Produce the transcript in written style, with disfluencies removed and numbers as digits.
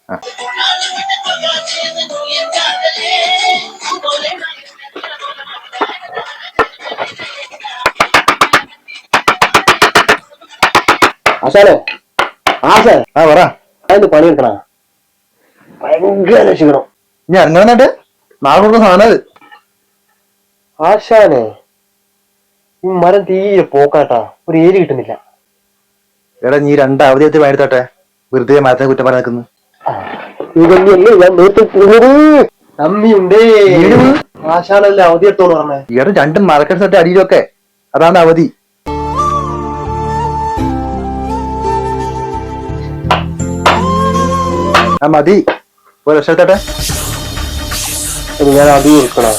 ആശാനെ ആ പറ. അതിന് പണിയെടുക്കണ ഭയങ്കര ക്ഷീണം. ഇനി ഇറങ്ങണമെന്നിട്ട് നാളെ കൊടുക്കുന്ന സാധനം. ആശാനെ ഈ മരം തീരെ പോക്കാട്ടാ, ഒരു ഏരി കിട്ടുന്നില്ല. എടാ നീ 2 അവധി എത്തി പണിയെടുത്തോട്ടെ, വെറുതെ മരത്തിനെ കുറ്റം പറയാൻ നിൽക്കുന്നു. ഇതന്നെയല്ലേ ഞാൻ നേരത്തെ അമ്മിയുണ്ടേ. ആശാനല്ലേ അവധി എടുത്തോന്ന് പറഞ്ഞേ. ഈടെ 2 മരക്കൽ സെറ്റ് അടിയിലൊക്കെ, അതാണ് അവധി. ആ മതി, ഒരു രക്ഷ എടുത്തോട്ടെ. ഞാൻ അവധി കൊടുക്കണോ?